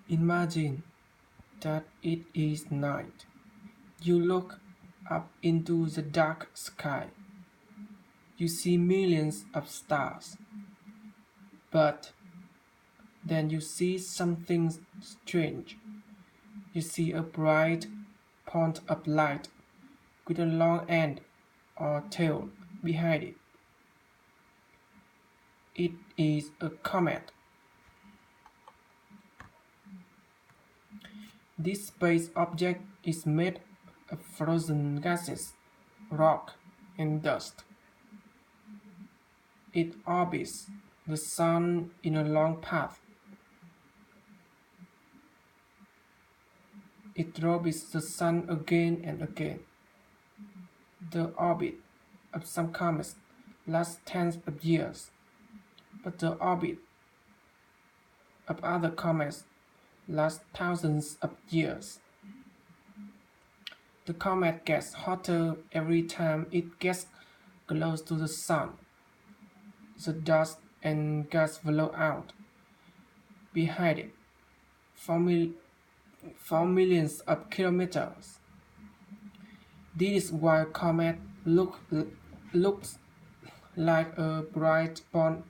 Imagine that it is night. You look up into the dark sky. You see millions of stars. But then you see something strange. You see a bright point of light with a long end or tail behind it. It is a comet. This space object is made of frozen gases, rock, and dust. It orbits the Sun in a long path. It orbits the Sun again and again. The orbit of some comets lasts tens of years, but the orbit of other comets lasts thousands of years. The comet gets hotter every time it gets close to the Sun. The dust and gas flow out behind it for millions of kilometers. This is why comet looks like a bright point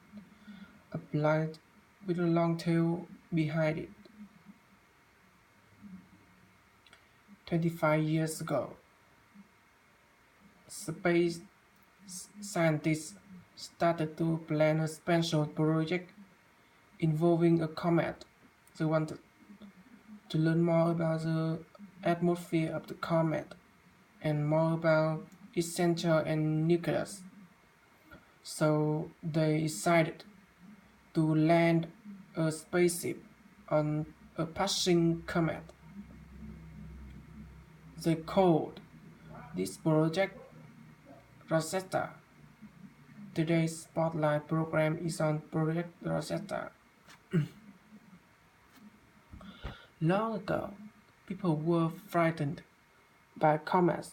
of light with a long tail behind it. 25 years ago, space scientists started to plan a special project involving a comet. They wanted to learn more about the atmosphere of the comet and more about its center and nucleus. So they decided to land a spaceship on a passing comet. They called this project Rosetta. Today's spotlight program is on Project Rosetta. Long ago, people were frightened by comets.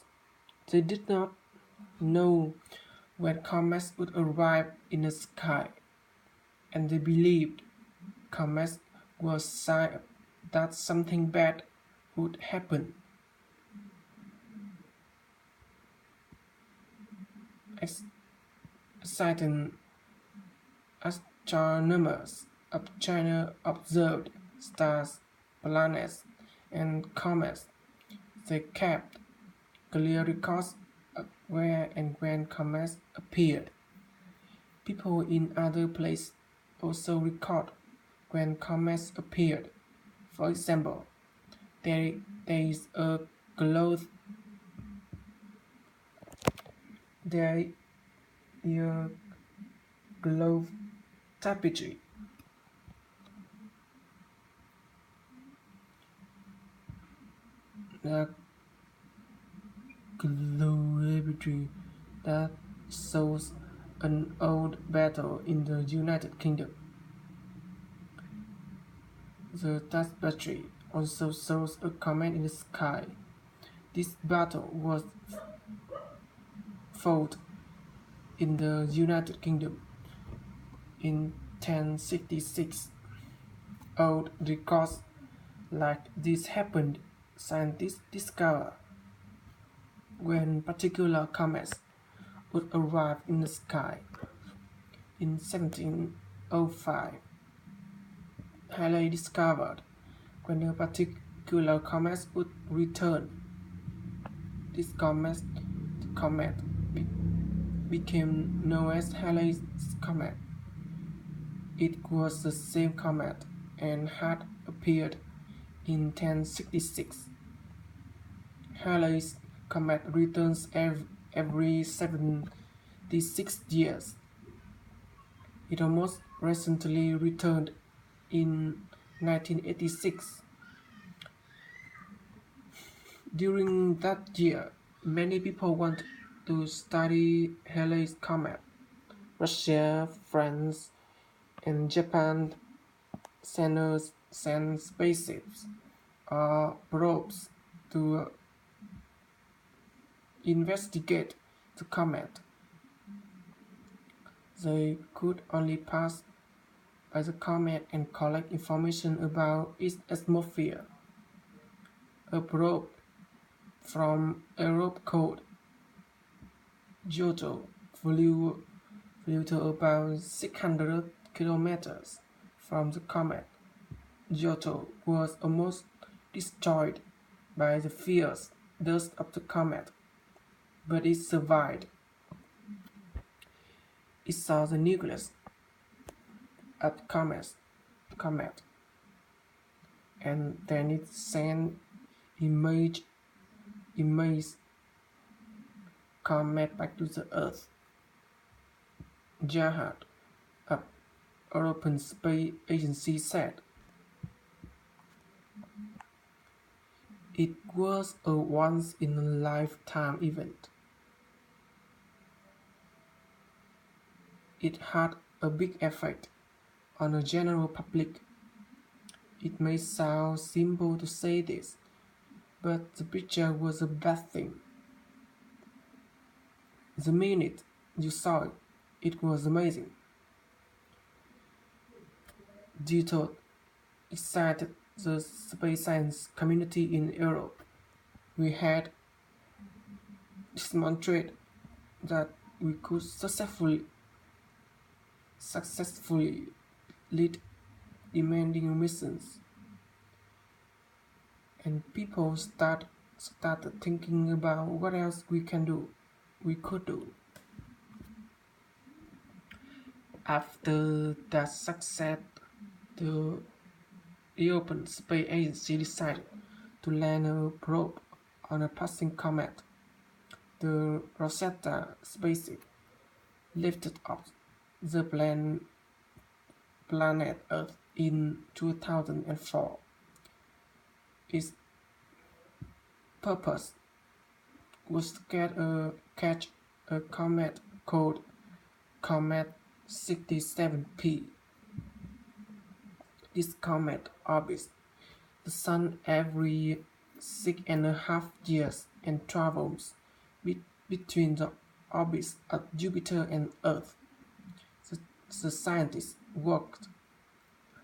They did not know when comets would arrive in the sky, and they believed comets were a sign that something bad would happen. Exciting astronomers of China observed stars, planets, and comets. They kept clear records of where and when comets appeared. People in other places also record when comets appeared. For example, there is a cloth there is a glove tapestry the globetrotting that shows an old battle in the United Kingdom. The tapestry also shows a comet in the sky. This battle was fought in the United Kingdom in 1066. Old records like this happened. Scientists discover when particular comets would arrive in the sky. In 1705, Halley discovered when a particular comet would return. This comet became known as Halley's Comet. It was the same comet and had appeared in 1066. Halley's Comet returns every 76 years. It almost recently returned in 1986. During that year, many people wanted to study Halley's Comet. Russia, France, and Japan sent spaceships or probes to investigate the comet. They could only pass by the comet and collect information about its atmosphere. A probe from Europe called Giotto flew to about 600 kilometers from the comet. Giotto was almost destroyed by the fierce dust of the comet, but it survived. It saw the nucleus of the comet, and then it sent image comet back to the Earth. Jahad of European Space Agency said, "It was a once-in-a-lifetime event. It had a big effect on the general public. It may sound simple to say this, but the picture was a bad thing. The minute you saw it, it was amazing." Dito excited the space science community in Europe. "We had demonstrated that we could successfully lead demanding missions, and people started thinking about what else we could do." After that success, the European Space Agency decided to land a probe on a passing comet. The Rosetta spaceship lifted off the planet Earth in 2004. Its purpose was to catch a comet called Comet 67P. This comet orbits the Sun every 6.5 years and travels between the orbits of Jupiter and Earth. The scientists worked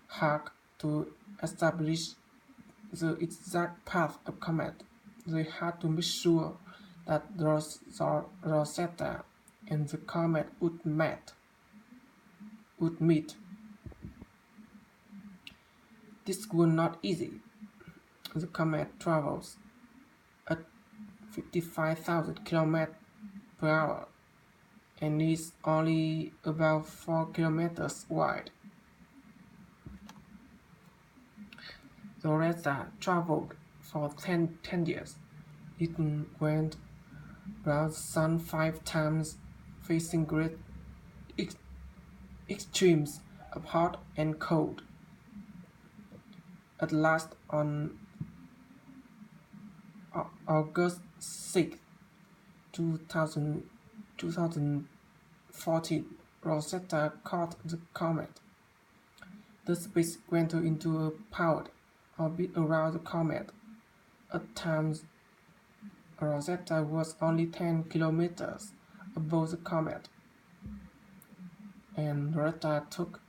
hard to establish the exact path of comet. They had to make sure that Rosetta and the comet would meet. This was not easy. The comet travels at 55,000 km per hour and is only about 4 kilometers wide. The Rosetta traveled for 10 years. It went around the Sun 5 times, facing great extremes of hot and cold. At last, on August 6, 2014, Rosetta caught the comet. The space went into a powered orbit around the comet. At times, Rosetta was only 10 kilometers above the comet, and Rosetta took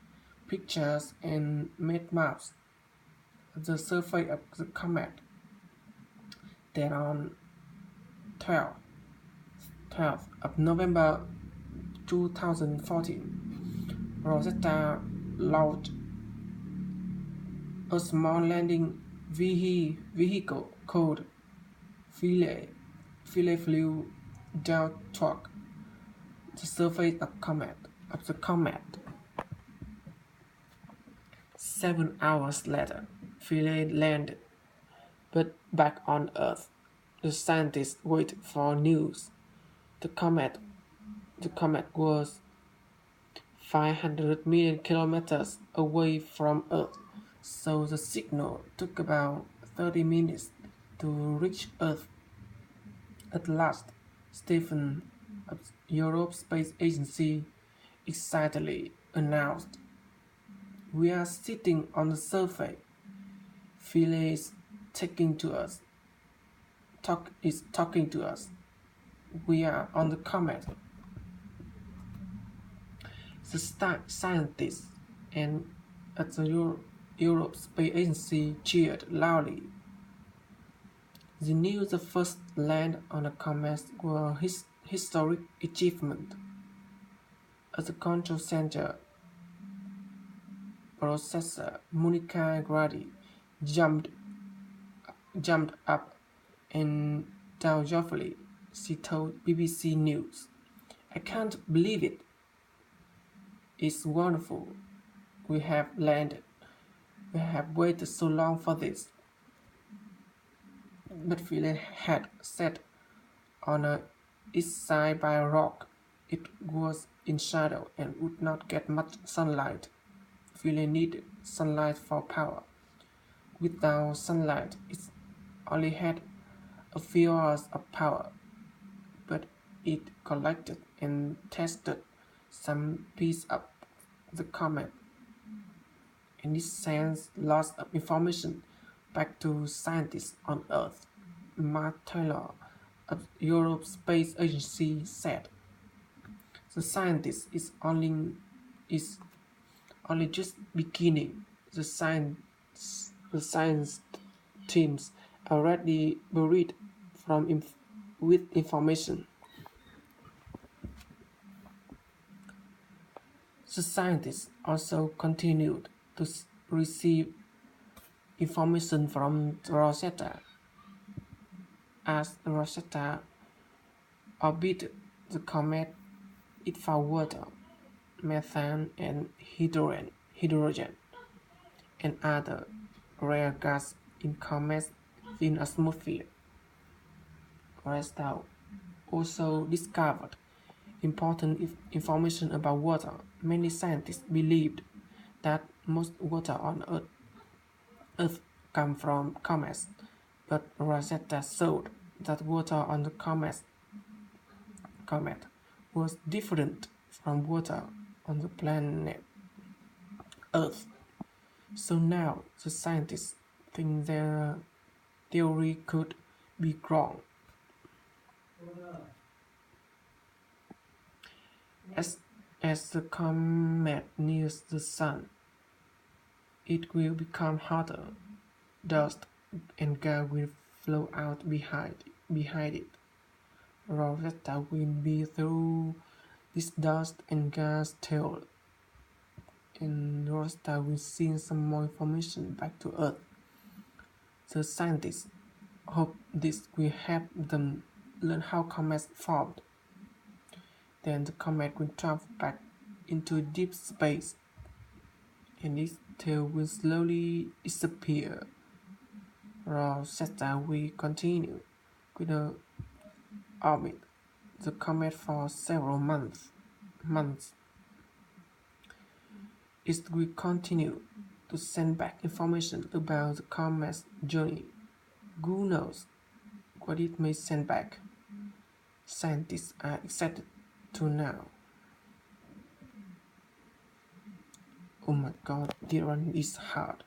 pictures and made maps of the surface of the comet. Then on 12th of November 2014, Rosetta launched a small landing vehicle called Philae. Philae flew down toward the surface of the comet. 7 hours later, Philae landed, but back on Earth. The scientists waited for news. The comet was 500 million kilometers away from Earth, so the signal took about 30 minutes to reach Earth. At last, Stephen of Europe Space Agency excitedly announced, "We are sitting on the surface. Philae is talking to us. We are on the comet." The scientists and at the Europe Space Agency cheered loudly. They knew the first land on a comet was a historic achievement. At the control center, processor Monica Grady jumped jumped up and down joyfully. She told BBC News, "I can't believe it. It's wonderful. We have landed. We have waited so long for this." But Philip had sat on a east side by a rock. It was in shadow and would not get much sunlight. Philip needed sunlight for power. Without sunlight, it only had a few hours of power, but it collected and tested some piece of the comet, and it sends lots of information back to scientists on Earth. Mark Taylor of Europe Space Agency said, "The scientist is only just beginning. The science teams are already buried with information." The scientists also continued to receive information from Rosetta. As Rosetta orbited the comet, it found water, methane, and hydrogen, and other rare gas in comet's thin atmosphere. Rosetta also discovered important information about water. Many scientists believed that most water on Earth comes from comets, but Rosetta showed that water on the comet was different from water on the planet Earth. So now the scientists think their theory could be wrong. As, as the comet nears the sun, it will become hotter. Dust and gas will flow out behind it. Rosetta will be through this dust and gas tail, and Rosetta will send some more information back to Earth. The scientists hope this will help them learn how comets formed. Then the comet will travel back into deep space, and its tail will slowly disappear. Rosetta will continue with the orbit the comet for several months. It will continue to send back information about the comet's journey. Who knows what it may send back? Scientists are excited to know. Oh my god, this one is hard.